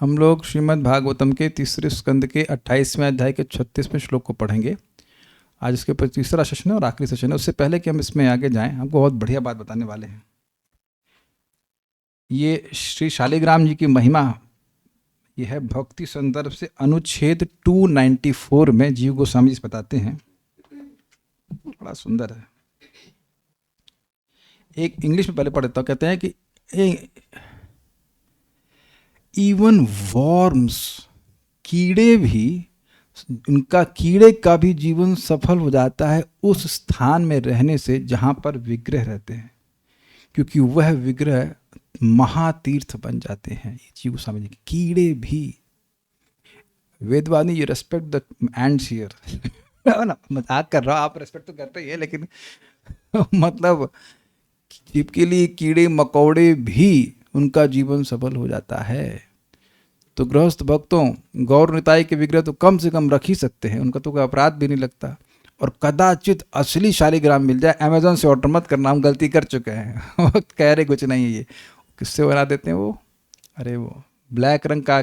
हम लोग श्रीमद् भागवतम के तीसरे स्कंद के 28वें अध्याय के 36वें श्लोक को पढ़ेंगे। आज इसके ऊपर तीसरा सेशन है और आखिरी सेशन है। उससे पहले कि हम इसमें आगे जाएं, हमको बहुत बढ़िया बात बताने वाले हैं। ये श्री शालिग्राम जी की महिमा, ये है भक्ति संदर्भ से अनुच्छेद 294 में जीव गोस्वामी जी बताते हैं। बड़ा सुंदर है। एक इंग्लिश में पहले पढ़ता हूँ। कहते हैं कि इवन वॉर्म्स, कीड़े भी, उनका कीड़े का भी जीवन सफल हो जाता है उस स्थान में रहने से जहाँ पर विग्रह रहते हैं, क्योंकि वह विग्रह महातीर्थ बन जाते हैं। ये जीव गोस्वामी जी, कीड़े भी। वेदवादी, you respect the ends here. मजाक कर रहा हूँ, आप रेस्पेक्ट तो करते ही है, लेकिन मतलब जीव के लिए कीड़े मकोड़े भी उनका जीवन सफल हो जाता है। तो गृहस्थ भक्तों, गौर निताई के विग्रह तो कम से कम रख ही सकते हैं, उनका तो कोई अपराध भी नहीं लगता। और कदाचित असली शालिग्राम मिल जाए, अमेजोन से ऑर्डर मत करना, हम गलती कर चुके हैं। कह रहे कुछ नहीं है। ये किससे बना देते हैं वो? अरे वो ब्लैक रंग का,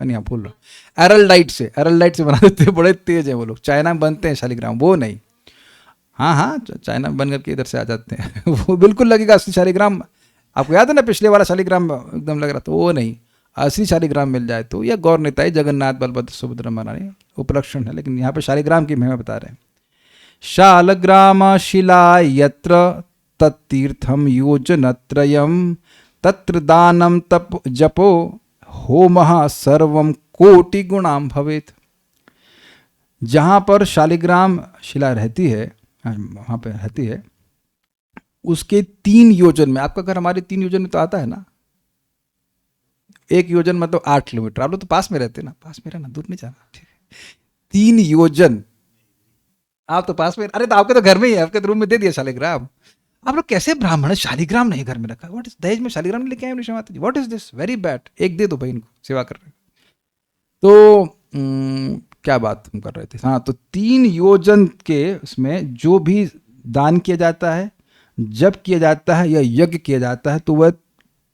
नहीं हाँ भूल रहा, एरलडाइट से बना देते हैं। बड़े तेज हैं वो लोग। चाइना में बनते हैं शालिग्राम, वो नहीं। हाँ, चाइना में बन करके इधर से आ जाते हैं। वो बिल्कुल लगेगा असली शालिग्राम। आपको याद है ना, पिछले वाला शालिग्राम एकदम लग रहा था, वो नहीं। असली शालिग्राम मिल जाए तो, यह गौर निताई जगन्नाथ बलभद्र सुभद्रा महारानी उपलक्षण है, लेकिन यहाँ पे शालिग्राम की महिमा बता रहे हैं। शालग्राम शिला यत्र तत्तीर्थम योजनत्रयम् तत्र दानम तप जपो होमः सर्वम कोटि गुणाम भवेत। जहाँ पर शालिग्राम शिला रहती है, वहाँ पे रहती है, उसके 3 योजन में, आपका घर हमारे 3 योजन में तो आता है ना। 1 योजन मतलब 8 किलोमीटर। आप लोग तो पास में रहते ना, पास में रहना, दूर नहीं जाना। ठीक है, 3 योजन आप तो पास में। अरे तो आपके तो घर में ही है, आपके तो रूम में दे दिया शालिग्राम। आप लोग कैसे ब्राह्मण है, शालिग्राम नहीं घर में रखा? व्हाट इज, दहेज में शालिग्राम लेके आए विष्णु माता ji? What is this? Very bad. एक दे दो भाई, इनको सेवा कर रहे। तो क्या बात हम कर रहे थे? हाँ, तो 3 योजन के उसमें जो भी दान किया जाता है, जब किया जाता है या यज्ञ किया जाता है, तो वह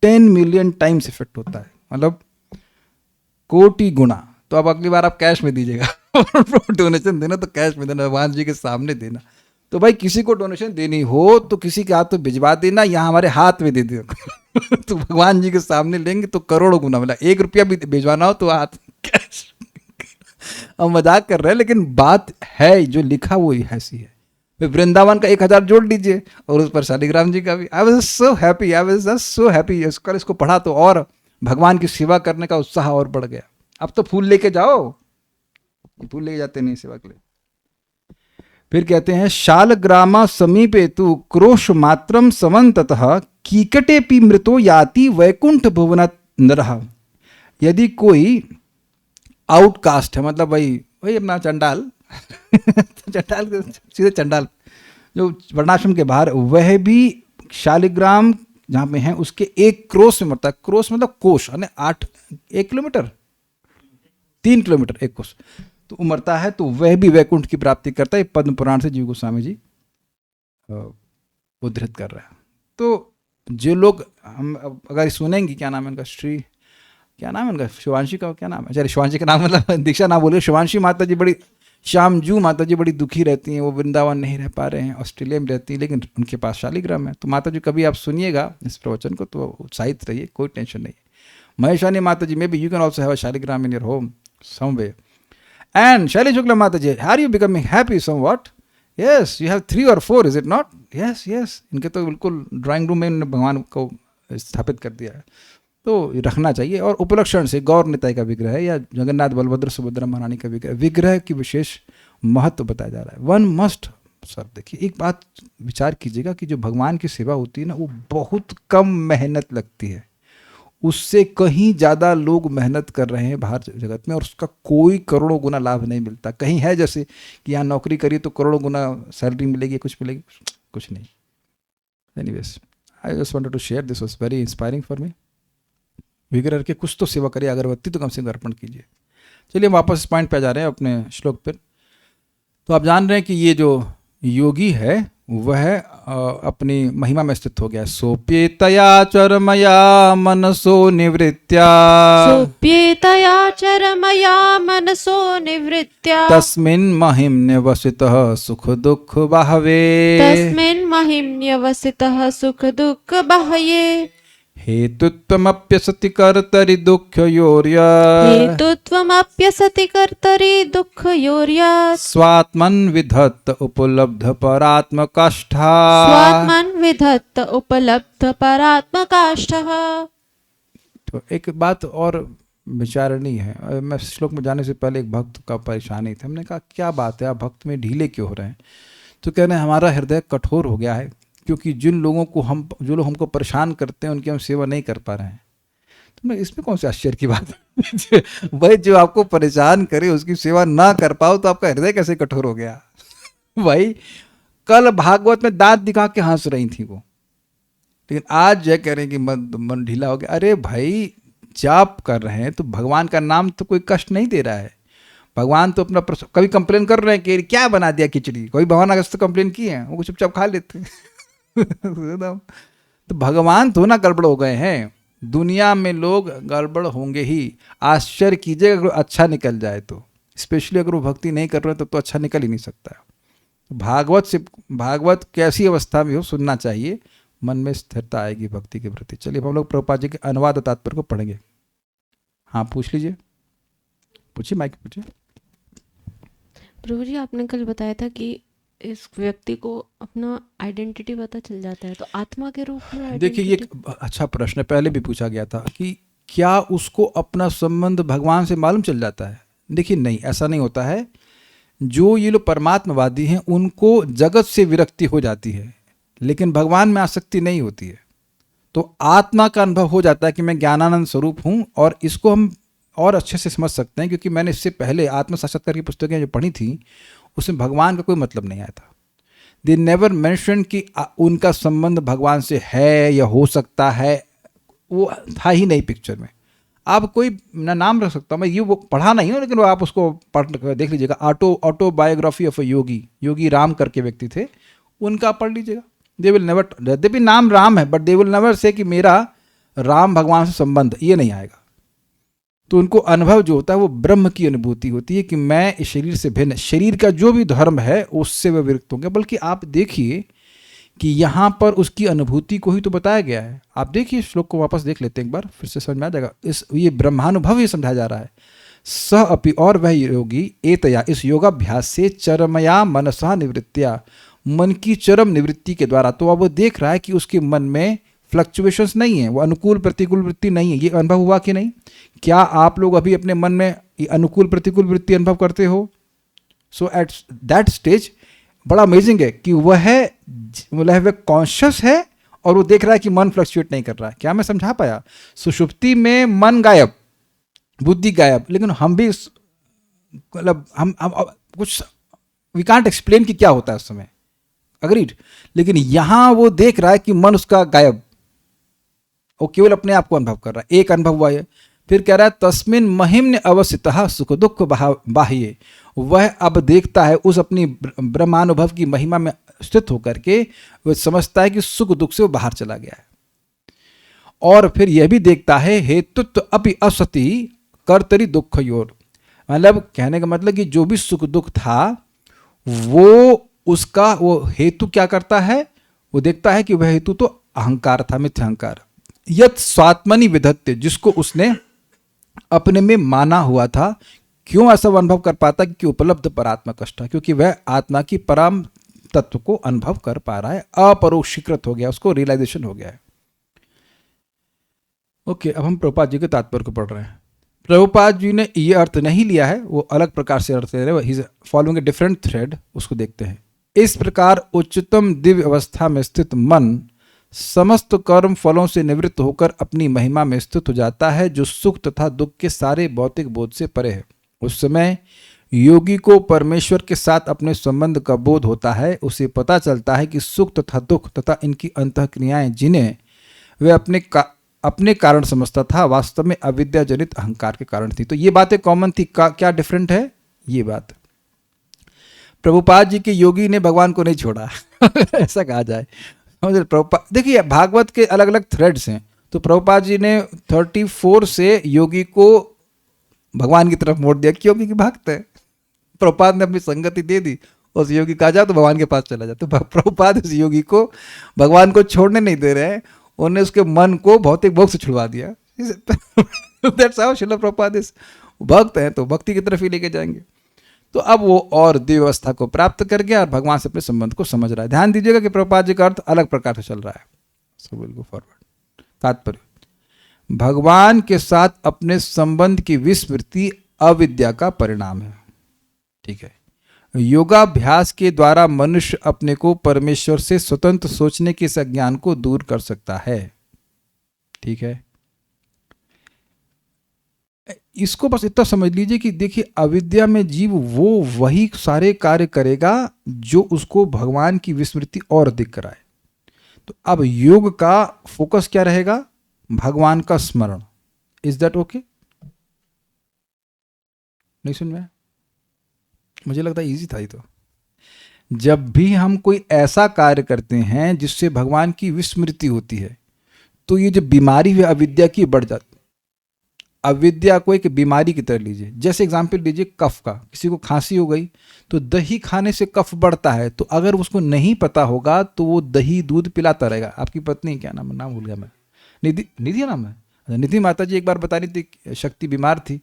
10 मिलियन टाइम्स इफेक्ट होता है, मतलब कोटि गुना। तो अब अगली बार आप कैश में दीजिएगा। डोनेशन देना तो कैश में देना, भगवान जी के सामने देना। तो भाई किसी को डोनेशन देनी हो तो किसी के हाथ में भिजवा देना, यहाँ हमारे हाथ में दे दो। तो भगवान जी के सामने लेंगे तो करोड़ों गुना मिला। 1 रुपया भी भिजवाना हो तो हाथ कैश। हम मजाक कर रहे हैं, लेकिन बात है जो लिखा वो ऐसी है। वृंदावन का 1000 जोड़ लीजिए और उस पर शालिग्राम जी का भी। I was so happy, I was just so happy. इसको पढ़ा तो और भगवान की सेवा करने का उत्साह और बढ़ गया। अब तो फूल लेके जाओ, फूल लेके जाते नहीं सेवा के लिए। फिर कहते हैं शालग्रामा समीपे तु क्रोश मात्रम समन्ततः कीकटे पी मृतो याति वैकुंठ भुवन नरः। यदि कोई आउटकास्ट है, मतलब वही अपना चंडाल, चंडाल सीधे चंडाल जो वर्णाश्रम के बाहर, वह भी शालिग्राम जहाँ पे है उसके 1 क्रोश में मरता है। क्रोश मतलब कोश, 1 किलोमीटर, 3 किलोमीटर 1 कोश तो मरता है, तो वह भी वैकुंठ की प्राप्ति करता है। पद्म पुराण से जीव गोस्वामी जी उद्धृत कर रहे हैं। तो जो लोग हम अगर सुनेंगे, क्या नाम है उनका, क्या नाम है उनका, शिवांशी का क्या नाम है? चलिए, शिवांशी का नाम मतलब दीक्षा ना बोले। शिवांशी माता जी बड़ी, श्यामजू माता जी बड़ी दुखी रहती हैं। वो वृंदावन नहीं रह पा रहे हैं, ऑस्ट्रेलिया में रहती हैं, लेकिन उनके पास शालिग्राम है। तो माता जी कभी आप सुनिएगा इस प्रवचन को तो उत्साहित रहिए, कोई टेंशन नहीं। महेशानी माता ji, maybe you can also have a shaligram in your home somewhere. And Shaili Shukla Mataji, are you becoming happy somewhat? Yes, you have 3 or 4, is it not? Yes. इनके तो बिल्कुल ड्राइंग रूम में इन्होंने भगवान को स्थापित कर दिया है, तो रखना चाहिए। और उपलक्षण से गौर निताई का विग्रह है या जगन्नाथ बलभद्र सुभद्रा महारानी का विग्रह की विशेष महत्व बताया जा रहा है। वन मस्ट सर, देखिए एक बात विचार कीजिएगा कि जो भगवान की सेवा होती है ना, वो बहुत कम मेहनत लगती है। उससे कहीं ज़्यादा लोग मेहनत कर रहे हैं बाहर जगत में, और उसका कोई करोड़ों गुना लाभ नहीं मिलता। कहीं है जैसे कि यहाँ नौकरी करिए तो करोड़ों गुना सैलरी मिलेगी, कुछ मिलेगी, कुछ नहीं। Anyways, I just wanted to share, this was very inspiring for me. विग्रह के कुछ तो सेवा करिए, अगरबत्ती तो कम से कम अर्पण कीजिए। चलिए हम वापस इस पॉइंट पे आ जा रहे हैं, अपने श्लोक पर। तो आप जान रहे हैं कि ये जो योगी है वह अपनी महिमा में स्थित हो गया। सोप्येतया चरमया मनसो निवृत्त्या, सोप्येतया चरमया मनसो निवृत्त्या, तस्मिन् महिम्न्यवसितः सुख दुःख बाहवे, तस्मिन् महिम्न्यवसितः सुख दुःख बाह्ये, हेतुत्वमप्यसति कर्तरि दुःखयोर्या, हेतुत्वमप्यसति कर्तरि दुःखयोर्या, स्वात्मन् विधत्त उपलब्ध परात्मकाष्ठा, स्वात्मन् विधत्त उपलब्ध परात्मकाष्ठः। तो एक बात और विचारणीय है। मैं श्लोक में जाने से पहले एक भक्त का परेशानी थी। हमने कहा क्या बात है, आप भक्त में ढीले क्यों हो रहे हैं? तो कह रहे हैं हमारा हृदय कठोर हो गया है, क्योंकि जिन लोगों को जो लोग हमको परेशान करते हैं उनकी हम सेवा नहीं कर पा रहे हैं। तो मैं इसमें कौन से आश्चर्य की बात है? भाई जो आपको परेशान करे उसकी सेवा ना कर पाओ तो आपका हृदय कैसे कठोर हो गया? भाई कल भागवत में दांत दिखा के हंस रही थी वो, लेकिन आज यह कह रहे हैं कि मन ढीला हो गया। अरे भाई जाप कर रहे हैं तो भगवान का नाम तो कोई कष्ट नहीं दे रहा है। भगवान तो अपना कभी कंप्लेन कर रहे हैं कि क्या बना दिया खिचड़ी, कोई भगवान अगर तो कंप्लेन की है, वो चुपचाप खा लेते हैं। तो भगवान तो ना गड़बड़ हो गए हैं, दुनिया में लोग गड़बड़ होंगे ही। आश्चर्य कीजिएगा अगर अच्छा निकल जाए तो, स्पेशली अगर वो भक्ति नहीं कर रहे तो अच्छा निकल ही नहीं सकता। भागवत कैसी अवस्था में हो सुनना चाहिए, मन में स्थिरता आएगी भक्ति के प्रति। चलिए हम लोग प्रभुपाद जी के अनुवाद तात्पर्य को पढ़ेंगे। हाँ पूछ लीजिए, पूछिए, माइक पूछिए। प्रभु जी आपने कल बताया था कि इस व्यक्ति को अपना आइडेंटिटी पता चल जाता है, तो आत्मा के रूप में देखिए ये अच्छा प्रश्न पहले भी पूछा गया था कि क्या उसको अपना संबंध भगवान से मालूम चल जाता है? देखिए नहीं, ऐसा नहीं होता है। जो ये लोग परमात्मवादी हैं उनको जगत से विरक्ति हो जाती है, लेकिन भगवान में आसक्ति नहीं होती है। तो आत्मा का अनुभव हो जाता है कि मैं ज्ञानानंद स्वरूप हूँ। और इसको हम और अच्छे से समझ सकते हैं क्योंकि मैंने इससे पहले आत्म साक्षात्कार की पुस्तकें जो पढ़ी थी उसमें भगवान का कोई मतलब नहीं आया था। दे नेवर मेंशन कि उनका संबंध भगवान से है या हो सकता है, वो था ही नहीं पिक्चर में। आप कोई ना नाम रख सकता हूँ मैं, ये वो पढ़ा नहीं हो, लेकिन वो आप उसको पढ़ देख लीजिएगा। Autobiography of a Yogi Ram करके व्यक्ति थे, उनका पढ़ लीजिएगा। दे विल नेवर, यद्यपि नाम राम है but they will never say कि मेरा राम भगवान से संबंध, ये नहीं आएगा। तो उनको अनुभव जो होता है वो ब्रह्म की अनुभूति होती है कि मैं इस शरीर से भिन्न, शरीर का जो भी धर्म है उससे वह विरक्त होंगे। बल्कि आप देखिए कि यहाँ पर उसकी अनुभूति को ही तो बताया गया है। आप देखिए श्लोक को वापस देख लेते हैं एक बार, फिर से समझ में आ जाएगा। ये ब्रह्मानुभव ही समझाया जा रहा है। स अपि, और वह योगी एतया, इस योगाभ्यास से चरमया मनसा निवृत्तिया, मन की चरम निवृत्ति के द्वारा। तो अब वो देख रहा है कि उसके मन में फ्लक्चुएशंस नहीं है, वो अनुकूल प्रतिकूल वृत्ति नहीं है। ये अनुभव हुआ कि नहीं? क्या आप लोग अभी अपने मन में अनुकूल प्रतिकूल वृत्ति अनुभव करते हो? सो एट दैट स्टेज बड़ा अमेजिंग है कि वह कॉन्शियस है और वो देख रहा है कि मन फ्लक्चुएट नहीं कर रहा है। क्या मैं समझा पाया? सुषुप्ति में मन गायब, बुद्धि गायब, लेकिन हम भी मतलब हम कुछ वी कांट एक्सप्लेन कि क्या होता है उस समय, अग्रीड। लेकिन यहां वो देख रहा है कि मन उसका गायब, वो केवल अपने आप को अनुभव कर रहा है। एक अनुभव हुआ है। फिर कह रहा है तस्मिन महिम्न अवस्थितः सुख दुख बाह्ये, वह अब देखता है उस अपनी ब्रह्मानुभव की महिमा में स्थित होकर के वह समझता है कि सुख दुख से वो बाहर चला गया है। और फिर यह भी देखता है हेतुत्व अपि असति कर्तरि दुख योर, मतलब कहने का मतलब कि जो भी सुख दुख था वो उसका वो हेतु क्या करता है, वो देखता है कि वह हेतु तो अहंकार था, मिथ्या अहंकार। यत स्वात्मनि विधत्ते, जिसको उसने अपने में माना हुआ था। क्यों ऐसा अनुभव कर पाता? क्योंकि उपलब्ध परात्मा कष्ट, क्योंकि वह आत्मा की परम तत्व को अनुभव कर पा रहा है, अपरोक्षीकृत हो गया, उसको रियलाइजेशन हो गया है। ओके, अब हम प्रभुपाद जी के तात्पर्य को पढ़ रहे हैं। प्रभुपाद जी ने ये अर्थ नहीं लिया है, वो अलग प्रकार से अर्थ ले रहे हैं, फॉलोइंग ए डिफरेंट थ्रेड, उसको देखते हैं। इस प्रकार उच्चतम दिव्य अवस्था में स्थित मन समस्त कर्म फलों से निवृत्त होकर अपनी महिमा में स्थित हो जाता है, जो सुख तथा दुख के सारे भौतिक बोध से परे है। उस समय योगी को परमेश्वर के साथ अपने संबंध का बोध होता है। उसे पता चलता है कि सुख तथा दुख तथा इनकी अंतःक्रियाएं जिन्हें वह अपने कारण समझता था, वास्तव में अविद्या जनित अहंकार के कारण थी। तो ये बातें कॉमन थी। क्या डिफरेंट है ये बात? प्रभुपाद जी के योगी ने भगवान को नहीं छोड़ा ऐसा कहा जाए। प्रभुपाद देखिए, भागवत के अलग अलग थ्रेड्स हैं, तो प्रभुपाद जी ने 34 से योगी को भगवान की तरफ मोड़ दिया, क्योंकि भक्त है। प्रभुपाद ने अपनी संगति दे दी, उस योगी का जा तो भगवान के पास चला जा, तो प्रभुपाद उस योगी को भगवान को छोड़ने नहीं दे रहे हैं, उन्होंने उसके मन को भौतिक भोग से छुड़वा दिया। That's how Srila Prabhupada is. भक्त हैं तो भक्ति की तरफ ही लेके जाएंगे। तो अब वो और दिव्य अवस्था को प्राप्त कर गया और भगवान से अपने संबंध को समझ रहा है। ध्यान दीजिएगा कि प्रभुपाद जी का अर्थ अलग प्रकार से चल रहा है। So will go forward. तात्पर्य, भगवान के साथ अपने संबंध की विस्मृति अविद्या का परिणाम है। ठीक है, योगाभ्यास के द्वारा मनुष्य अपने को परमेश्वर से स्वतंत्र सोचने के इस अज्ञान को दूर कर सकता है। ठीक है, इसको बस इतना समझ लीजिए कि देखिए, अविद्या में जीव वो वही सारे कार्य करेगा जो उसको भगवान की विस्मृति और अधिक कराए। तो अब योग का फोकस क्या रहेगा? भगवान का स्मरण। Is that okay? नहीं सुन में? मुझे लगता है इजी था ये। तो जब भी हम कोई ऐसा कार्य करते हैं जिससे भगवान की विस्मृति होती है, तो ये जो बीमारी है अविद्या की बढ़ जाती। अविद्या को एक बीमारी की तरह लीजिए। जैसे एग्जाम्पल लीजिए कफ का, किसी को खांसी हो गई तो दही खाने से कफ बढ़ता है, तो अगर उसको नहीं पता होगा तो वो दही दूध पिलाता रहेगा। आपकी पत्नी, क्या नाम, नाम भूल गया मैं, निधि नाम है, निधि माता जी एक बार बता रही थी, शक्ति बीमार थी,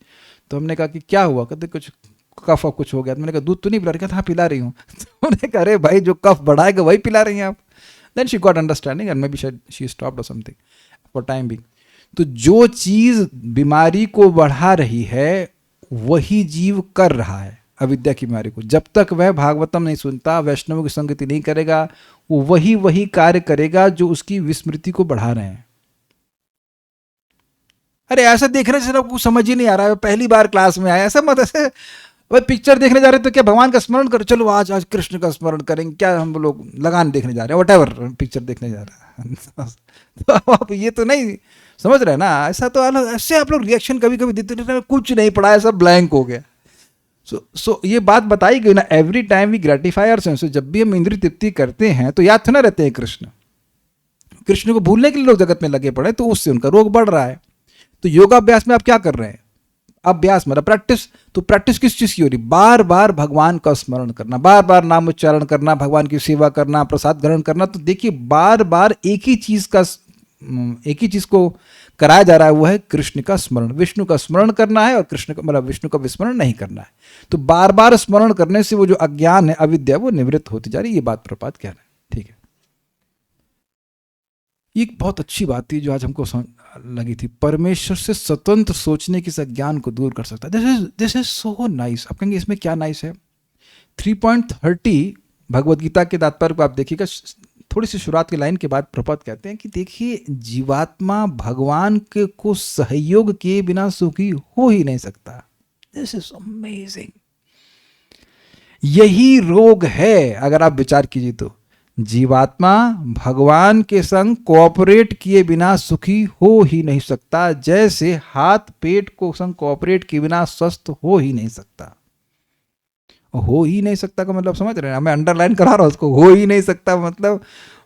तो हमने कहा कि क्या हुआ? कहते कुछ कफ और कुछ हो गया। तो मैंने कहा दूध तो नहीं पिला रही? कहता हाँ पिला रही हूँ। तो मैंने कहा अरे भाई, जो कफ बढ़ाएगा वही पिला रही हैं आप। Then she got understanding and maybe she stopped or something for time being. तो जो चीज बीमारी को बढ़ा रही है वही जीव कर रहा है अविद्या की बीमारी को। जब तक वह भागवतम नहीं सुनता, वैष्णवों की संगति नहीं करेगा, वो वही कार्य करेगा जो उसकी विस्मृति को बढ़ा रहे हैं। अरे ऐसा देखने से ना कुछ समझ ही नहीं आ रहा है, पहली बार क्लास में आया, ऐसा मत ऐसे भाई पिक्चर देखने जा रहे तो क्या भगवान का स्मरण करो, चलो आज कृष्ण का स्मरण करेंगे, क्या हम लोग लगान देखने जा रहे हैं, व्हाटएवर पिक्चर देखने जा रहे हैं। तो आप ये तो नहीं समझ रहे ना, ऐसा तो ऐसे आप लोग रिएक्शन कभी कभी देते रहते हैं, कुछ नहीं पढ़ा है, सब ब्लैंक हो गया। सो ये बात बताई गई ना, every time we gratify our senses. जब भी हम इंद्रिय तृप्ति करते हैं तो याद थोड़ा रहते हैं कृष्ण को भूलने के लिए लोग जगत में लगे पड़े, तो उससे उनका रोग बढ़ रहा है। तो योगाभ्यास में आप क्या कर रहे हैं? अभ्यास मतलब प्रैक्टिस। तो प्रैक्टिस किस चीज की हो रही? बार बार भगवान का स्मरण करना, बार बार नाम उच्चारण करना, भगवान की सेवा करना, प्रसाद ग्रहण करना। तो देखिए बार बार एक ही चीज को कराया जा रहा है, वो है कृष्ण का स्मरण। विष्णु का स्मरण करना है और कृष्ण का मतलब विष्णु का विस्मरण नहीं करना है। तो बार बार स्मरण करने से वो जो अज्ञान है, अविद्या, वो निवृत्त होती जा रही है। ये बात प्रपात कह रहे हैं। ठीक है, ये एक बहुत अच्छी बात थी जो आज हमको लगी थी। परमेश्वर से स्वतंत्र सोचने की अज्ञान को दूर कर सकता है। This is so nice. आप कहेंगे इसमें क्या नाइस है? 3.30 भगवद गीता के तात्पर्य को आप देखिएगा। थोड़ी सी शुरुआत की लाइन के बाद प्रपद कहते हैं कि देखिए, जीवात्मा भगवान के को सहयोग के बिना सुखी हो ही नहीं सकता। This is amazing. यही रोग है अगर आप विचार कीजिए तो। जीवात्मा भगवान के संग कोऑपरेट किए बिना सुखी हो ही नहीं सकता, जैसे हाथ पेट को संग कोऑपरेट किए बिना स्वस्थ हो ही नहीं सकता। हो ही नहीं सकता का मतलब समझ रहे हैं? मैं अंडरलाइन करा रहा हूं उसको। हो ही नहीं सकता मतलब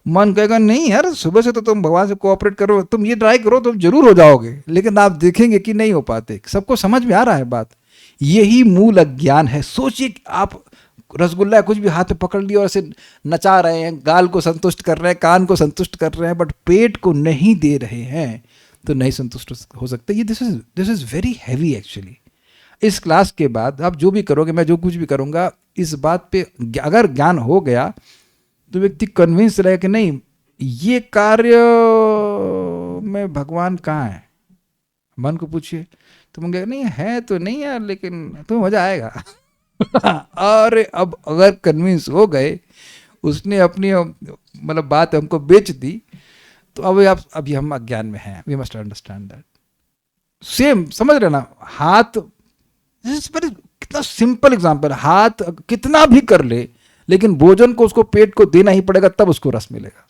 मन कहेगा नहीं यार, सुबह से तो तुम भगवान से कोऑपरेट करो, तुम ये ट्राई करो, तुम जरूर हो जाओगे, लेकिन आप देखेंगे कि नहीं हो पाते। सबको समझ में आ रहा है बात? यही मूल अज्ञान है। सोचिए आप रसगुल्ला कुछ भी हाथ में पकड़ लिया और ऐसे नचा रहे हैं, गाल को संतुष्ट कर रहे हैं, कान को संतुष्ट कर रहे हैं, बट पेट को नहीं दे रहे हैं, तो नहीं संतुष्ट हो सकते। ये this is very heavy actually. इस क्लास के बाद आप जो भी करोगे, मैं जो कुछ भी करूंगा, इस बात पे अगर ज्ञान हो गया तो व्यक्ति कन्विंस रहे कि नहीं, ये कार्य में भगवान कहाँ है। मन को पूछिए तो मुझे नहीं है तो नहीं यार, लेकिन तो मजा आएगा। और अब अगर कन्विंस हो गए, उसने अपनी मतलब बात हमको बेच दी, तो अभी हम अज्ञान में हैं। We must understand that. Same समझ रहे ना? हाथ, कितना सिंपल एग्जांपल। हाथ कितना भी कर ले, लेकिन भोजन को उसको पेट को देना ही पड़ेगा, तब उसको रस मिलेगा।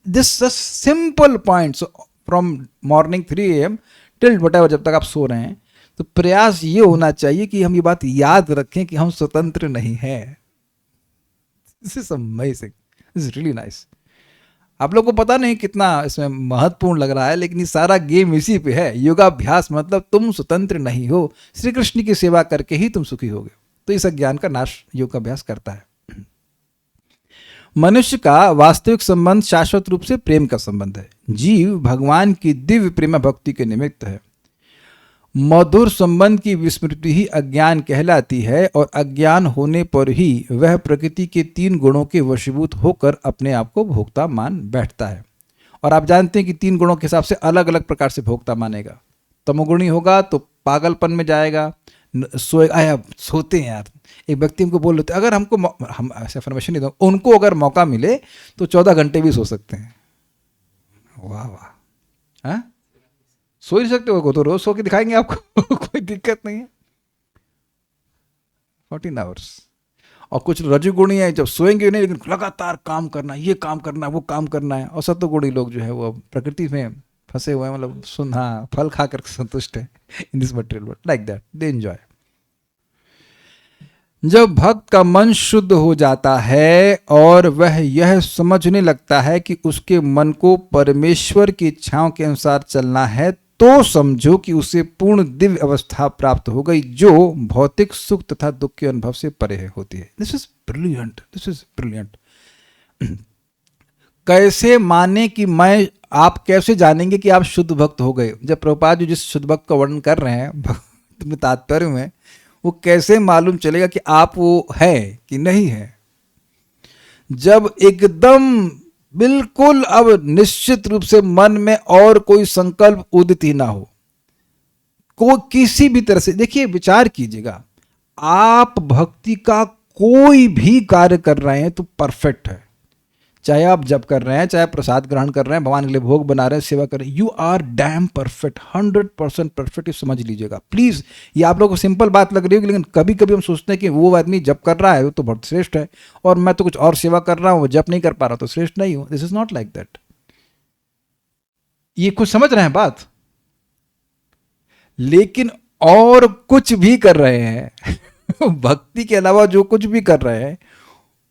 This simple point from morning 3 AM till whatever, जब तक आप सो रहे हैं। तो प्रयास ये होना चाहिए कि हम ये बात याद रखें कि हम स्वतंत्र नहीं हैं। This is amazing, this is really nice. आप लोग को पता नहीं कितना इसमें महत्वपूर्ण लग रहा है, लेकिन ये सारा गेम इसी पे है। योगाभ्यास मतलब तुम स्वतंत्र नहीं हो, श्री कृष्ण की सेवा करके ही तुम सुखी होगे। तो इस अज्ञान का नाश योगाभ्यास करता है। मनुष्य का वास्तविक संबंध शाश्वत रूप से प्रेम का संबंध है। जीव भगवान की दिव्य प्रेम भक्ति के निमित्त है। मधुर संबंध की विस्मृति ही अज्ञान कहलाती है, और अज्ञान होने पर ही वह प्रकृति के 3 गुणों के वशीभूत होकर अपने आप को भोक्ता मान बैठता है। और आप जानते हैं कि 3 गुणों के हिसाब से अलग अलग प्रकार से भोक्ता मानेगा। तमोगुणी होगा तो पागलपन में जाएगा, सोते हैं यार। एक व्यक्ति हमको बोल लेते, अगर हमको हम ऐसे इन्फॉर्मेशन नहीं दो, उनको अगर मौका मिले तो 14 घंटे भी सो सकते हैं। वाह वाह, हाँ सो ही सकते हो तो रोज सो के दिखाएंगे आपको कोई दिक्कत नहीं है। 14 आवर्स। और कुछ रजोगुणी है, जब सोएंगे नहीं लेकिन लगातार काम करना, ये काम करना, वो काम करना है। और सत्वगुणी लोग जो है वो प्रकृति में फंसे हुए हैं, मतलब हाँ फल खा कर संतुष्ट है in this material world, like that they enjoy. जब भक्त का मन शुद्ध हो जाता है और वह यह समझने लगता है कि उसके मन को परमेश्वर की इच्छाओं के अनुसार चलना है, तो समझो कि उसे पूर्ण दिव्य अवस्था प्राप्त हो गई, जो भौतिक सुख तथा दुख के अनुभव से परे होती है। This is brilliant, this is brilliant. कैसे माने कि मैं, आप कैसे जानेंगे कि आप शुद्ध भक्त हो गए? जब प्रभुपाद जी जिस शुद्ध भक्त का वर्णन कर रहे हैं तात्पर्य में, वो कैसे मालूम चलेगा कि आप वो है कि नहीं है? जब एकदम बिल्कुल अब निश्चित रूप से मन में और कोई संकल्प उदित ही ना हो, को किसी भी तरह से, देखिए विचार कीजिएगा, आप भक्ति का कोई भी कार्य कर रहे हैं तो परफेक्ट है। चाहे आप जप कर रहे हैं, चाहे प्रसाद ग्रहण कर रहे हैं, भगवान के लिए भोग बना रहे हैं, सेवा कर रहे हैं, you are damn perfect, 100% perfect. समझ लीजिएगा प्लीज। ये आप लोगों को सिंपल बात लग रही होगी, लेकिन कभी कभी हम सोचते हैं कि वो आदमी जप कर रहा है वो तो बहुत श्रेष्ठ है, और मैं तो कुछ और सेवा कर रहा हूँ, वो जप नहीं कर पा रहा तो श्रेष्ठ नहीं हूँ। This is not like that. ये कुछ समझ रहे हैं बात? लेकिन और कुछ भी कर रहे हैं भक्ति के अलावा जो कुछ भी कर रहे हैं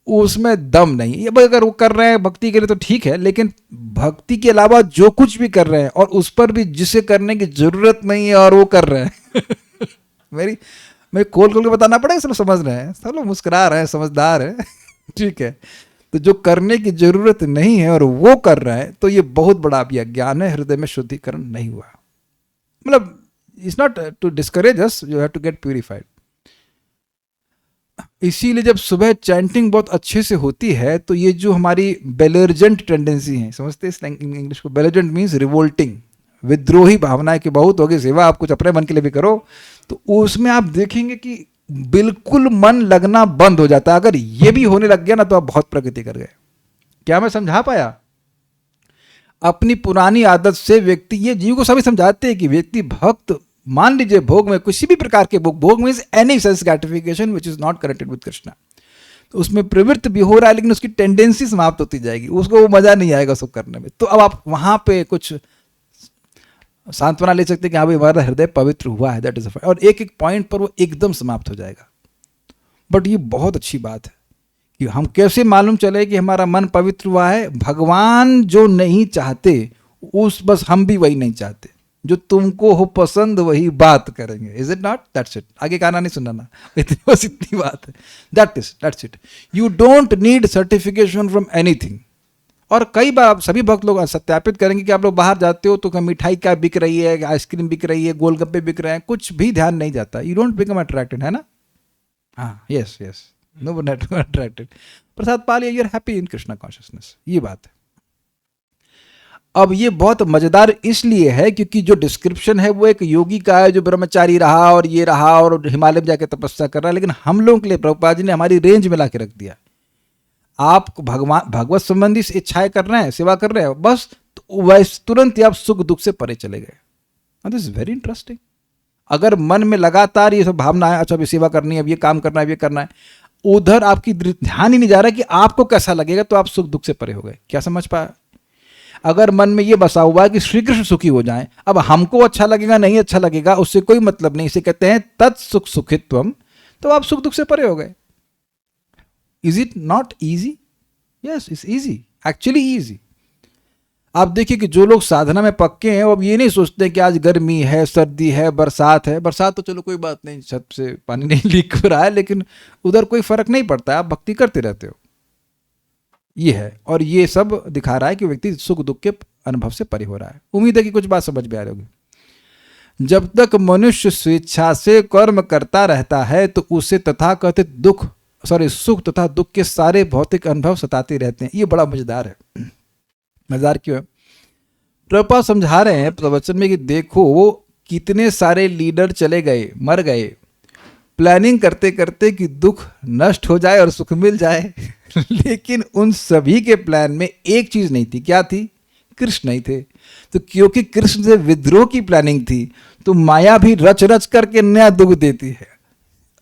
उसमें दम नहीं। ये अगर वो कर रहे हैं भक्ति के लिए तो ठीक है, लेकिन भक्ति के अलावा जो कुछ भी कर रहे हैं और उस पर भी जिसे करने की जरूरत नहीं है और वो कर रहे हैं मैं खोल खोल के बताना पड़ेगा, सब समझ रहे हैं, सब लोग मुस्कुरा रहे हैं, समझदार है ठीक है। तो जो करने की जरूरत नहीं है और वो कर रहा है, तो ये बहुत बड़ा अभी अज्ञान है, हृदय में शुद्धिकरण नहीं हुआ। मतलब it's not to discourage us, you have to get purified. इसीलिए जब सुबह चैंटिंग बहुत अच्छे से होती है तो ये जो हमारी बेलर्जेंट टेंडेंसी है, समझते हैं इंग्लिश को? बेलर्जेंट मीन्स रिवोल्टिंग, विद्रोही भावनाएं कि बहुत होगी सेवा, आप कुछ अपने मन के लिए भी करो, तो उसमें आप देखेंगे कि बिल्कुल मन लगना बंद हो जाता है। अगर ये भी होने लग गया ना तो आप बहुत प्रगति कर गए। क्या मैं समझा पाया? अपनी पुरानी आदत से व्यक्ति, ये जीव को सभी समझाते हैं कि व्यक्ति भक्त, मान लीजिए भोग में किसी भी प्रकार के भोग means any sense gratification which is not connected with Krishna, तो उसमें प्रवृत्त भी हो रहा है लेकिन उसकी टेंडेंसी समाप्त होती जाएगी, उसको वो मजा नहीं आएगा उसको करने में। तो अब आप वहां पे कुछ सांत्वना ले सकते हैं कि हाँ भाई हमारा हृदय पवित्र हुआ है, दैट इज, और एक एक पॉइंट पर वो एकदम समाप्त हो जाएगा। बट ये बहुत अच्छी बात है कि हम कैसे मालूम चले कि हमारा मन पवित्र हुआ है? भगवान जो नहीं चाहते उस, बस हम भी वही नहीं चाहते, जो तुमको हो पसंद वही बात करेंगे। Is it not? That's it. आगे गाना नहीं सुनाना, बस इतनी बात है। That's it. You don't need certification from anything. और कई बार आप सभी भक्त लोग सत्यापित करेंगे कि आप लोग बाहर जाते हो तो मिठाई क्या बिक रही है, आइसक्रीम बिक रही है, गोलगप्पे बिक रहे हैं, कुछ भी ध्यान नहीं जाता। यू डोंट बिकम अट्रैक्टेड, है ना? हाँ, यस, नो अट्रैक्टेड। प्रसाद पा लिया, you are happy in Krishna consciousness, ये बात है। अब ये बहुत मजेदार इसलिए है क्योंकि जो डिस्क्रिप्शन है वो एक योगी का है जो ब्रह्मचारी रहा और ये रहा और हिमालय में जाके तपस्या कर रहा है, लेकिन हम लोगों के लिए प्रभुपाद जी ने हमारी रेंज में ला के रख दिया। आप भगवत संबंधी इच्छाएं कर रहे हैं, सेवा कर रहे हैं, बस तो वैसे तुरंत ही आप सुख दुख से परे चले गए। This is very interesting. अगर मन में लगातार ये सब भावना है, अच्छा अभी सेवा करनी है, अब ये काम करना है, अब ये करना है, उधर आपकी ध्यान ही नहीं जा रहा कि आपको कैसा लगेगा, तो आप सुख दुख से परे हो गए। क्या समझ पाया? अगर मन में ये बसा हुआ है कि श्री कृष्ण सुखी हो जाएं, अब हमको अच्छा लगेगा नहीं अच्छा लगेगा उससे कोई मतलब नहीं, इसे कहते हैं तत्सुख सुखित्वम, तो आप सुख दुख से परे हो गए। Is it not easy? Yes, it's easy, actually easy. आप देखिए कि जो लोग साधना में पक्के हैं वो अब ये नहीं सोचते कि आज गर्मी है, सर्दी है, बरसात है। बरसात तो चलो कोई बात नहीं, छत से पानी नहीं लीक हो रहा है, लेकिन उधर कोई फर्क नहीं पड़ता है, आप भक्ति करते रहते हो। ये है, और ये सब दिखा रहा है कि व्यक्ति सुख दुख के अनुभव से परे हो रहा है। उम्मीद है कि कुछ बात समझ में आ रही होगी। जब तक मनुष्य स्वेच्छा से कर्म करता रहता है तो उसे तथाकथित सुख तथा दुख के सारे भौतिक अनुभव सताते रहते हैं। ये बड़ा मजेदार है। मजेदार क्यों है? प्रभुपाद समझा रहे हैं प्रवचन में कि देखो कितने सारे लीडर चले गए, मर गए, प्लानिंग करते करते कि दुख नष्ट हो जाए और सुख मिल जाए लेकिन उन सभी के प्लान में एक चीज नहीं थी। क्या थी? कृष्ण नहीं थे। तो क्योंकि कृष्ण से विद्रोह की प्लानिंग थी तो माया भी रच रच करके नया दुख देती है।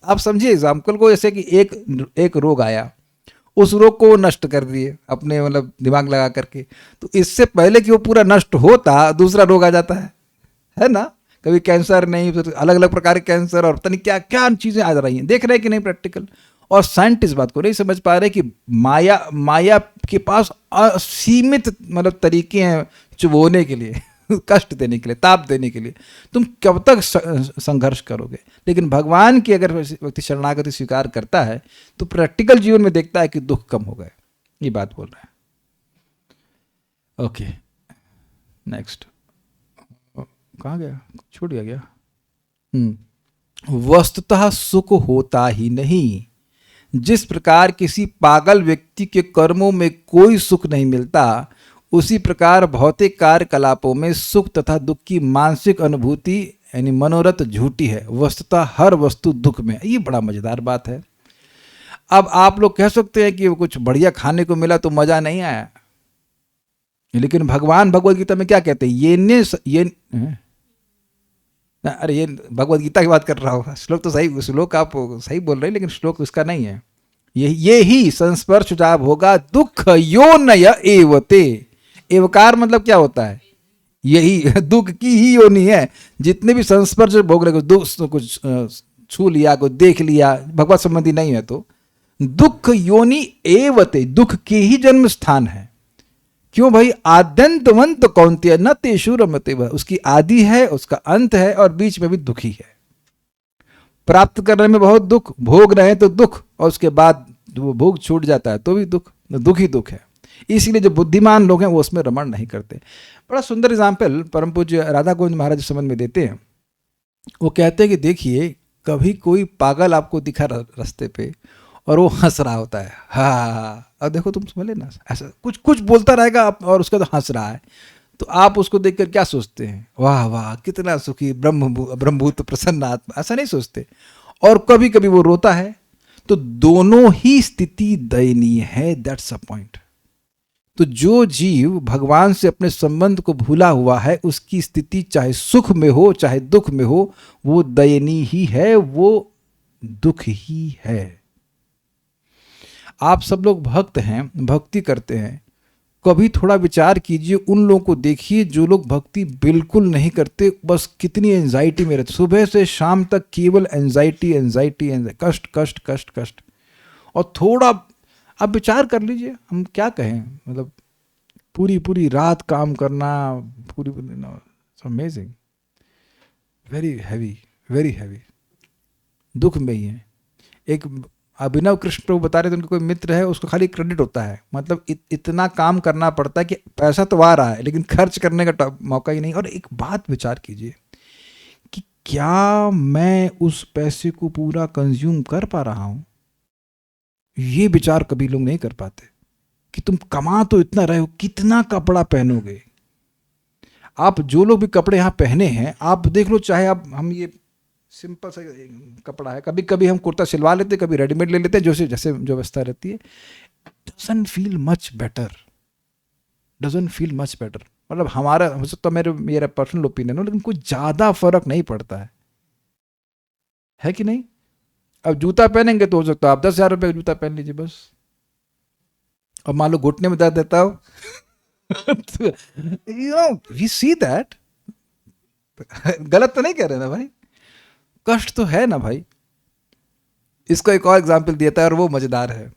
आप समझिए एग्जाम्पल को, जैसे कि एक रोग आया, उस रोग को नष्ट कर दिए अपने मतलब दिमाग लगा करके, तो इससे पहले कि वो पूरा नष्ट होता दूसरा रोग आ जाता है ना? कभी कैंसर नहीं, फिर अलग अलग प्रकार के कैंसर और पता नहीं क्या क्या चीजें आ रही हैं। देख रहे हैं कि नहीं प्रैक्टिकल? और साइंटिस्ट बात को नहीं समझ पा रहे कि माया के पास असीमित मतलब तरीके हैं चुभोने के लिए कष्ट देने के लिए, ताप देने के लिए। तुम कब तक संघर्ष करोगे? लेकिन भगवान की अगर व्यक्ति शरणागति स्वीकार करता है तो प्रैक्टिकल जीवन में देखता है कि दुख कम हो गए। ये बात बोल रहे हैं। ओके, नेक्स्ट कहाँ गया? छूट गया। वस्तुतः सुख होता ही नहीं। जिस प्रकार किसी पागल व्यक्ति के कर्मों में कोई सुख नहीं मिलता, उसी प्रकार भौतिक कार्यकलापों में सुख तथा दुख की मानसिक अनुभूति यानी मनोरथ झूठी है। वस्तुतः हर वस्तु दुख में। ये बड़ा मजेदार बात है। अब आप लोग कह सकते हैं कि वो कुछ बढ़िया खाने को मिला तो मजा नहीं आया, लेकिन भगवान भगवद गीता में क्या कहते हैं? ये भगवद गीता की बात कर रहा हूँ। श्लोक तो सही, श्लोक आप सही बोल रहे हैं, लेकिन श्लोक उसका नहीं है। ये ही संस्पर्श जाब होगा दुख योनय एवते। एवकार मतलब क्या होता है? यही दुख की ही योनि है। जितने भी संस्पर्श भोग रहे, कुछ छू लिया, कुछ देख लिया, भगवत संबंधी नहीं है तो दुख योनि एवते, दुख के ही जन्म स्थान है। क्यों भाई? आद्यंतवंत कौन्तेय न तेषु रमते वह। उसकी आदि है, उसका अंत है, और बीच में भी दुखी है। प्राप्त करने में बहुत दुख, भोग रहे तो दुख, और उसके बाद वो भोग छूट जाता है तो भी दुख ही दुख है। इसीलिए जो बुद्धिमान लोग हैं वो उसमें रमण नहीं करते। बड़ा सुंदर एग्जाम्पल परम पूज्य राधा गोविंद महाराज संबंध में देते हैं। वो कहते हैं कि देखिए, कभी कोई पागल आपको दिखा रास्ते पे और वो हंस रहा होता है, हाँ, अब देखो तुम समझ लेना, ऐसा कुछ कुछ बोलता रहेगा और उसका तो हंस रहा है, तो आप उसको देखकर क्या सोचते हैं? वाह वाह कितना सुखी ब्रह्मभूत प्रसन्न आत्मा, ऐसा नहीं सोचते। और कभी कभी वो रोता है, तो दोनों ही स्थिति दयनीय है। That's a point. तो जो जीव भगवान से अपने संबंध को भूला हुआ है, उसकी स्थिति चाहे सुख में हो चाहे दुख में हो, वो दयनीय ही है, वो दुख ही है। आप सब लोग भक्त हैं, भक्ति करते हैं, कभी थोड़ा विचार कीजिए, उन लोगों को देखिए जो लोग भक्ति बिल्कुल नहीं करते, बस कितनी एंजाइटी में रहते, सुबह से शाम तक केवल एंजाइटी एंजाइटी एंजाइटी, कष्ट कष्ट कष्ट कष्ट। और थोड़ा आप विचार कर लीजिए, हम क्या कहें, मतलब पूरी पूरी रात काम करना, पूरी amazing, very heavy, very heavy, दुख में ही है। एक अभिनव कृष्ण प्रभु बता रहे थे, उनके कोई मित्र है, उसको खाली क्रेडिट होता है, मतलब इतना काम करना पड़ता है कि पैसा तो आ रहा है लेकिन खर्च करने का मौका ही नहीं। और एक बात विचार कीजिए कि क्या मैं उस पैसे को पूरा कंज्यूम कर पा रहा हूं? ये विचार कभी लोग नहीं कर पाते कि तुम कमा तो इतना रहे हो, कितना कपड़ा पहनोगे। आप जो लोग भी कपड़े यहाँ पहने हैं, आप देख लो, चाहे आप हम ये सिंपल सा कपड़ा है, कभी कभी हम कुर्ता सिलवा लेते, कभी रेडीमेड ले लेते हैं, जैसे जो व्यवस्था रहती है, doesn't feel much better, doesn't feel much better. मतलब हमारा हो सकता है, मेरा पर्सनल ओपिनियन हो, लेकिन कुछ ज़्यादा फर्क नहीं पड़ता है कि नहीं? अब जूता पहनेंगे तो हो सकता है आप 10,000 रुपये का जूता पहन लीजिए बस, और मान लो घुटने में दर्द देता हो वी सी दैट। गलत तो नहीं कह रहे ना भाई, कष्ट तो है ना भाई। इसको एक और एग्जाम्पल दिया था और वो मजेदार है।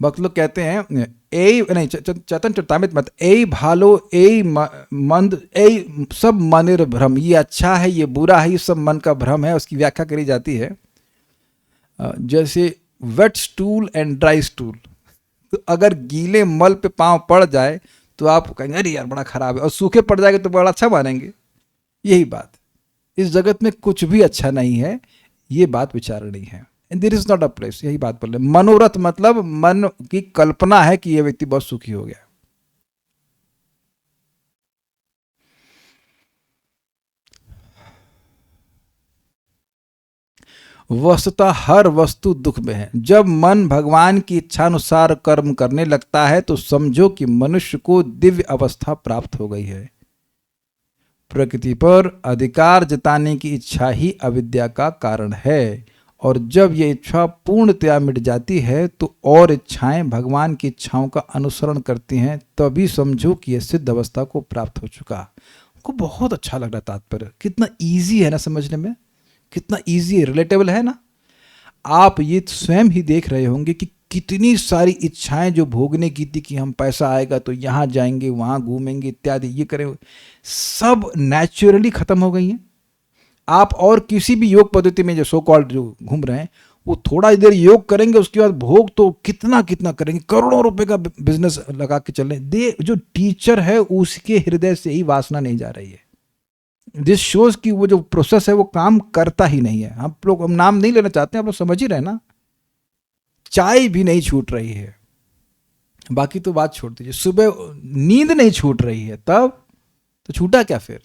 भक्त लोग कहते हैं ए नहीं चतन चुतामित मत ए भालो ए मंद ए सब मनिर भ्रम, ये अच्छा है ये बुरा है ये सब मन का भ्रम है। उसकी व्याख्या करी जाती है जैसे wet stool and dry stool. तो अगर गीले मल पे पांव पड़ जाए तो आप कहेंगे अरे यार बड़ा खराब है, और सूखे पड़ जाएगा तो बड़ा अच्छा मानेंगे। यही बात, इस जगत में कुछ भी अच्छा नहीं है, ये बात विचारणी है। And there is not a place, यही बात बोल रहे हैं। मनोरथ मतलब मन की कल्पना है कि यह व्यक्ति बहुत सुखी हो गया। वस्तुतः हर वस्तु दुख में है। जब मन भगवान की इच्छानुसार कर्म करने लगता है तो समझो कि मनुष्य को दिव्य अवस्था प्राप्त हो गई है। प्रकृति पर अधिकार जताने की इच्छा ही अविद्या का कारण है, और जब ये इच्छा पूर्णतया मिट जाती है तो और इच्छाएं भगवान की इच्छाओं का अनुसरण करती हैं, तभी समझो कि यह सिद्ध अवस्था को प्राप्त हो चुका। को बहुत अच्छा लग रहा तात्पर्य, कितना इजी है ना समझने में, कितना इजी है, रिलेटेबल है ना। आप ये स्वयं ही देख रहे होंगे कि कितनी सारी इच्छाएं जो भोगने की थी कि हम पैसा आएगा तो यहाँ जाएंगे वहाँ घूमेंगे इत्यादि ये करेंगे, सब नेचुरली खत्म हो गई हैं। आप और किसी भी योग पद्धति में जो सो कॉल्ड जो घूम रहे हैं वो थोड़ा देर योग करेंगे, उसके बाद भोग तो कितना कितना करेंगे, करोड़ों रुपए का बिजनेस लगा के चल रहे हैं। दे जो टीचर है उसके हृदय से ही वासना नहीं जा रही है। दिस शोज कि वो जो प्रोसेस है वो काम करता ही नहीं है। हम नाम नहीं लेना चाहते हैं, आप लोग समझ ही रहे ना। चाय भी नहीं छूट रही है, बाकी तो बात छोड़ दीजिए, सुबह नींद नहीं छूट रही है, तब तो छूटा क्या फिर।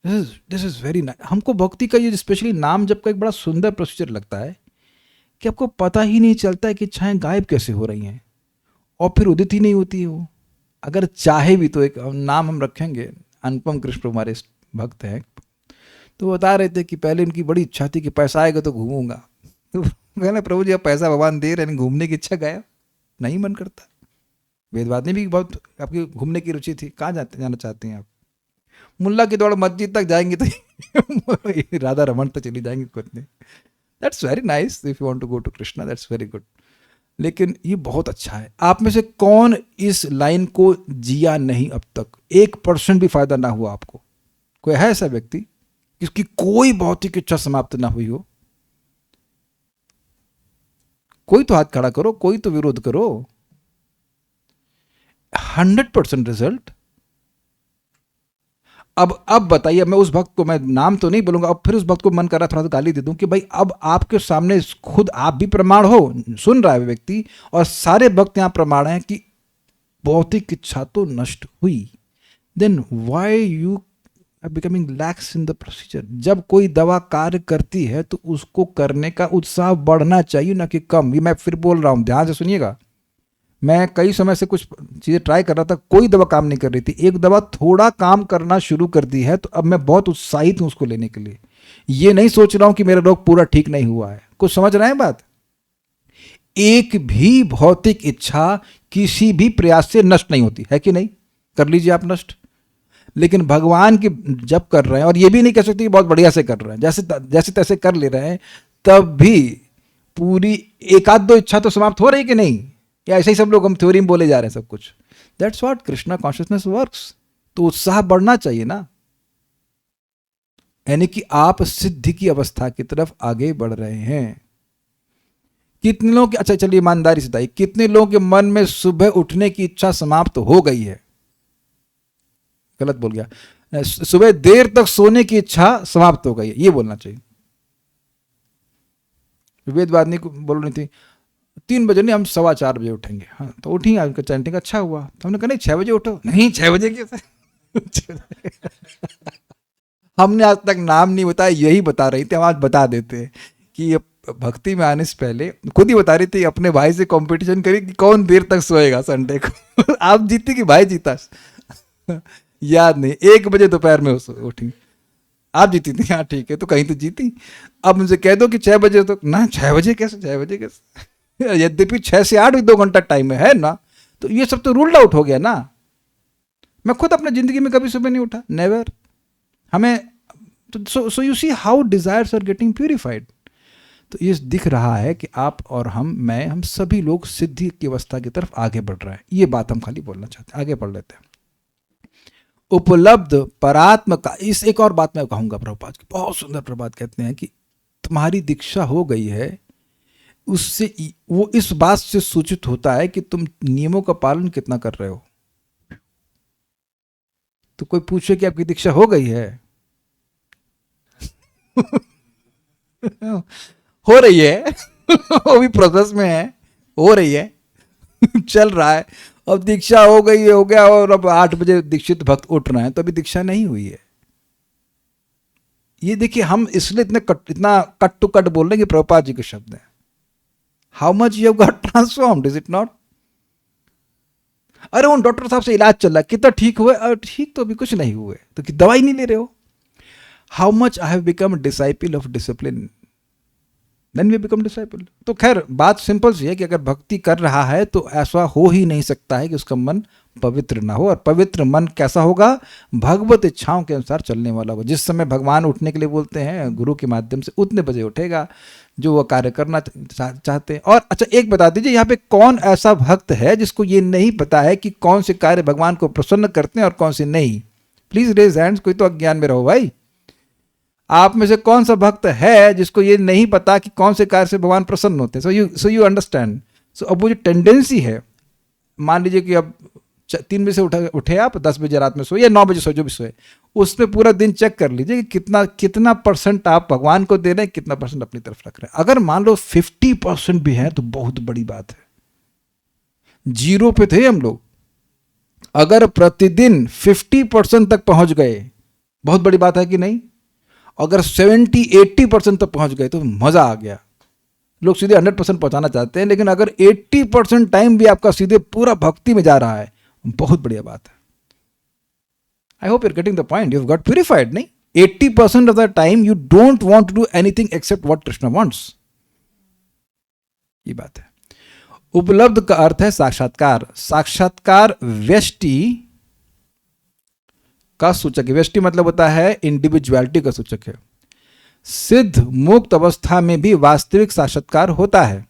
This is very nice. हमको भक्ति का ये स्पेशली नाम जब का एक बड़ा सुंदर प्रोसीजर लगता है कि आपको पता ही नहीं चलता है कि इच्छाएं गायब कैसे हो रही हैं और फिर उदित ही नहीं होती है वो। अगर चाहे भी तो एक नाम हम रखेंगे, अनुपम कृष्ण हमारे भक्त हैं, तो बता रहे थे कि पहले उनकी बड़ी इच्छा थी कि पैसा आएगा तो घूमूंगा। तो कहना प्रभु जी अब पैसा भगवान दे रहे हैं, घूमने की इच्छा गायब, नहीं मन करता। वेदवाद ने भी बहुत आपकी घूमने की रुचि थी, कहाँ जाना चाहते हैं आप। मुल्ला की दौड़ मस्जिद तक जाएंगे तो राधा रमन तक चली जाएंगे कुछ नहीं। That's very nice, if you want to go to Krishna that's very good. लेकिन ये बहुत अच्छा है। आप में से कौन इस लाइन को जिया नहीं अब तक, 1% भी फायदा ना हुआ आपको? कोई है ऐसा व्यक्ति जिसकी कोई भौतिक इच्छा समाप्त ना हुई हो? कोई तो हाथ खड़ा करो, कोई तो विरोध करो। 100% रिजल्ट। अब बताइए, मैं उस भक्त को, मैं नाम तो नहीं बोलूंगा, अब फिर उस भक्त को मन कर रहा थोड़ा सा गाली दे दूं कि भाई अब आपके सामने खुद आप भी प्रमाण हो, सुन रहा है व्यक्ति और सारे भक्त यहां प्रमाण हैं कि भौतिक इच्छा तो नष्ट हुई। Then why you are becoming lax in the procedure? जब कोई दवा कार्य करती है तो उसको करने का उत्साह बढ़ना चाहिए ना कि कम। ये मैं फिर बोल रहा हूं, ध्यान से सुनिएगा। मैं कई समय से कुछ चीज़ें ट्राई कर रहा था, कोई दवा काम नहीं कर रही थी। एक दवा थोड़ा काम करना शुरू कर दी है तो अब मैं बहुत उत्साहित हूं उसको लेने के लिए। ये नहीं सोच रहा हूं कि मेरा रोग पूरा ठीक नहीं हुआ है। कुछ समझ रहे हैं बात? एक भी भौतिक इच्छा किसी भी प्रयास से नष्ट नहीं होती है कि नहीं? कर लीजिए आप नष्ट। लेकिन भगवान की जब कर रहे हैं, और ये भी नहीं कह सकते कि बहुत बढ़िया से कर रहे हैं, जैसे तैसे कर ले रहे हैं, तब भी पूरी एक आध दो इच्छा तो समाप्त हो रही कि नहीं? या ऐसे ही सब लोग हम थ्योरी में बोले जा रहे हैं सब कुछ? That's what Krishna consciousness works. तो उत्साह बढ़ना चाहिए ना, यानी कि आप सिद्धि की अवस्था की तरफ आगे बढ़ रहे हैं। कितने लोग, अच्छा चलिए ईमानदारी से बताइए, कितने लोगों के मन में सुबह उठने की इच्छा समाप्त हो गई है? गलत बोल गया, सुबह देर तक सोने की इच्छा समाप्त हो गई है, ये बोलना चाहिए। वेदवादिनी को बोल रही थी 3 बजे नहीं, हम 4:15 बजे उठेंगे। हाँ तो उठी, आपका चैंटिंग अच्छा हुआ। तो हमने कहा नहीं 6 बजे उठो। नहीं 6 बजे कैसे? हमने आज तक नाम नहीं बताया, यही बता रही थी, हम आज बता देते हैं कि भक्ति में आने से पहले खुद ही बता रही थी अपने भाई से कंपटीशन करी कि कौन देर तक सोएगा संडे को। आप जीती कि भाई जीता? याद नहीं, 1 बजे दोपहर में उठी, आप जीती थी। हाँ ठीक है, तो कहीं तो जीती। अब मुझे कह दो कि 6 बजे, तो ना 6 बजे कैसे, 6 बजे कैसे? यद्यपि 6 से 8 भी 2 घंटा टाइम है ना, तो ये सब तो रूल्ड आउट हो गया ना। मैं खुद अपने जिंदगी में कभी सुबह नहीं उठा, नेवर। हमें so you see how desires are getting purified. तो ये दिख रहा है कि आप और हम सभी लोग सिद्धि की अवस्था की तरफ आगे बढ़ रहे हैं। ये बात हम खाली बोलना चाहते हैं, आगे पढ़ लेते हैं। उपलब्ध परात्म का, इस एक और बात मैं कहूंगा, प्रभुपाद की बहुत सुंदर प्रभात कहते हैं कि तुम्हारी दीक्षा हो गई है, उससे वो इस बात से सूचित होता है कि तुम नियमों का पालन कितना कर रहे हो। तो कोई पूछे कि आपकी दीक्षा हो गई है हो रही है वो भी प्रोसेस में है, हो रही है चल रहा है। अब दीक्षा हो गई है, हो गया, और अब 8 बजे दीक्षित भक्त उठ रहे हैं, तो अभी दीक्षा नहीं हुई है। ये देखिए, हम इसलिए इतना कट टू कट बोल रहे हैं कि प्रभुपाद जी के शब्द हैं। How much you have got transformed, is it not? अरे उन डॉक्टर साहब से इलाज चल रहा है, कितना ठीक हुए? अरे ठीक तो अभी कुछ नहीं हुए, तो कि दवाई नहीं ले रहे हो। How much I have become disciple of discipline, then we become disciple. तो खैर बात सिंपल सी है कि अगर भक्ति कर रहा है तो ऐसा हो ही नहीं सकता है कि उसका मन पवित्र ना हो। और पवित्र मन कैसा होगा? भगवत इच्छाओं के अनुसार चलने वाला होगा। जिस समय भगवान उठने के लिए बोलते हैं गुरु के माध्यम से, उतने बजे उठेगा जो वह कार्य करना चाहते हैं। और अच्छा एक बता दीजिए, यहाँ पे कौन ऐसा भक्त है जिसको ये नहीं पता है कि कौन से कार्य भगवान को प्रसन्न करते हैं और कौन से नहीं? प्लीज रेज हैंड्स, कोई तो अज्ञान में रहो भाई। आप में से कौन सा भक्त है जिसको ये नहीं पता कि कौन से कार्य से भगवान प्रसन्न होते हैं? So you understand. सो अब वो जो टेंडेंसी है, मान लीजिए कि अब 3 बजे से उठे आप, 10 बजे रात में सोए या 9 बजे सोए, जो भी सोए, उसमें पूरा दिन चेक कर लीजिए कि कितना परसेंट आप भगवान को दे रहे हैं, कितना परसेंट अपनी तरफ रख रहे हैं। अगर मान लो 50% भी है तो बहुत बड़ी बात है। 0 पे थे हम लोग, अगर प्रतिदिन 50% तक पहुंच गए, बहुत बड़ी बात है कि नहीं? अगर 70-80% तक पहुंच गए तो मजा आ गया। लोग सीधे 100% पहुंचाना चाहते हैं, लेकिन अगर 80% टाइम भी आपका सीधे पूरा भक्ति में जा रहा है, बहुत बढ़िया बात है। I hope you are getting the point. You have got purified, नहीं? 80% of the time you don't want to do anything except what Krishna wants. ये बात है। उपलब्ध का अर्थ है साक्षात्कार। साक्षात्कार व्यष्टि का सूचक है। व्यष्टि मतलब होता है इंडिविजुअलिटी का सूचक है। सिद्ध मुक्त अवस्था में भी वास्तविक साक्षात्कार होता है।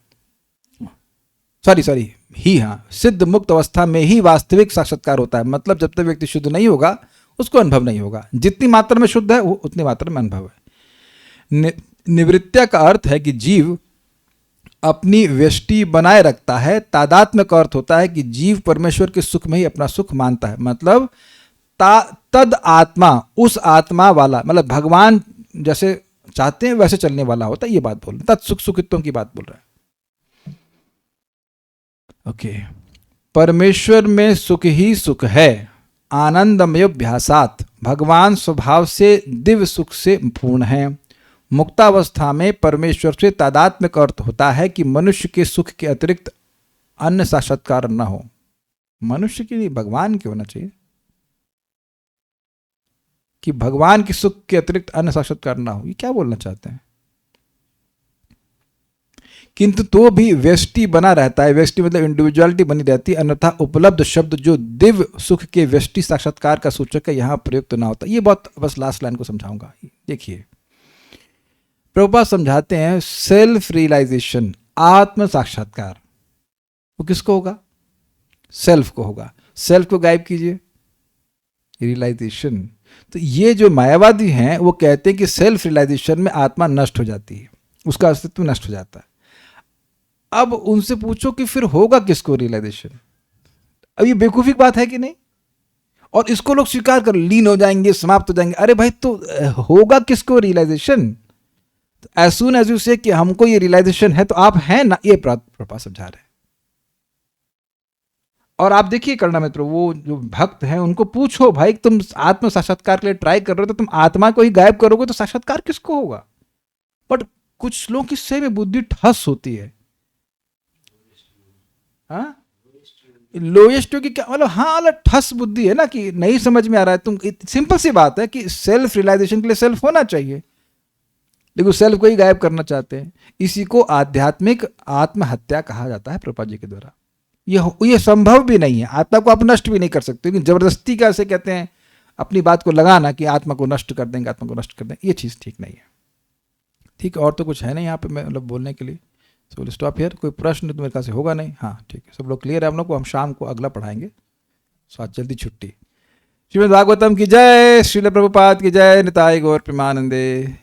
सिद्ध मुक्त अवस्था में ही वास्तविक साक्षात्कार होता है। मतलब जब तक व्यक्ति शुद्ध नहीं होगा उसको अनुभव नहीं होगा। जितनी मात्रा में शुद्ध है वो उतनी मात्रा में अनुभव है। निवृत्त्या का अर्थ है कि जीव अपनी व्यष्टि बनाए रखता है। तादात्म्य का अर्थ होता है कि जीव परमेश्वर के सुख में ही अपना सुख मानता है। मतलब तद आत्मा, उस आत्मा वाला, मतलब भगवान जैसे चाहते हैं वैसे चलने वाला होता है। ये बात बोल रहे हैं, तत्सुख सुखित्वों की बात बोल रहे हैं। ओके। परमेश्वर में सुख ही सुख है, आनंदमयोभ्यासात। भगवान स्वभाव से दिव्य सुख से पूर्ण है। मुक्तावस्था में परमेश्वर से तादात्म्य का अर्थ होता है कि मनुष्य के सुख के अतिरिक्त अन्य साक्षात्कार न हो। मनुष्य के लिए भगवान के होना चाहिए कि भगवान के सुख के अतिरिक्त अन्य साक्षात्कार ना हो। ये क्या बोलना चाहते हैं? किंतु तो भी व्यष्टि बना रहता है। व्यष्टि मतलब इंडिविजुअलिटी बनी रहती है। अन्यथा उपलब्ध शब्द जो दिव्य सुख के व्यष्टि साक्षात्कार का सूचक है, यहां प्रयुक्त ना होता। ये बहुत बस लास्ट लाइन को समझाऊंगा। देखिए, प्रभुपाद समझाते हैं सेल्फ रियलाइजेशन, आत्म साक्षात्कार, वो किसको होगा? सेल्फ को होगा। सेल्फ को गायब कीजिए, रियलाइजेशन। तो ये जो मायावादी हैं वो कहते हैं कि सेल्फ रियलाइजेशन में आत्मा नष्ट हो जाती है, उसका अस्तित्व नष्ट हो जाता है। अब उनसे पूछो कि फिर होगा किसको रियलाइजेशन? अब ये बेवकूफी की बात है कि नहीं? और इसको लोग स्वीकार कर लीन हो जाएंगे, समाप्त हो जाएंगे। अरे भाई, तो होगा किसको realization? As soon as you say कि हमको ये रियलाइजेशन है तो आप हैं ना, ये प्रभुपाद समझा रहे हैं। और आप देखिए करना मित्रों, वो जो भक्त हैं उनको पूछो, भाई तुम आत्म साक्षात्कार के लिए ट्राई कर रहे हो तो तुम आत्मा को ही गायब करोगे तो साक्षात्कार किसको होगा? बट कुछ लोगों की सही में बुद्धि ठस होती है। हाँ, लोएस्ट की क्या मतलब? हाँ, अलग ठस बुद्धि है ना, कि नहीं समझ में आ रहा है। तुम सिंपल सी बात है कि सेल्फ रियलाइजेशन के लिए सेल्फ होना चाहिए, लेकिन सेल्फ को ही गायब करना चाहते हैं। इसी को आध्यात्मिक आत्महत्या कहा जाता है प्रभुपाद जी के द्वारा। ये संभव भी नहीं है। आत्मा को आप नष्ट भी नहीं कर सकते, लेकिन जबरदस्ती का ऐसे कहते हैं अपनी बात को लगाना कि आत्मा को नष्ट कर देंगे, आत्मा को नष्ट कर देंगे, ये चीज़ ठीक नहीं है। ठीक है, और तो कुछ है नहीं यहाँ पे मैं मतलब बोलने के लिए। So will stop here. कोई प्रश्न तो मेरे ख्याल से होगा नहीं। हाँ ठीक है, सब लोग क्लियर है हम लोग को। हम शाम को अगला पढ़ाएंगे। सो आज जल्दी छुट्टी। श्रीमद् भागवतम की जय, श्रील प्रभुपाद की जय, निताय गौर प्रेमानंदे।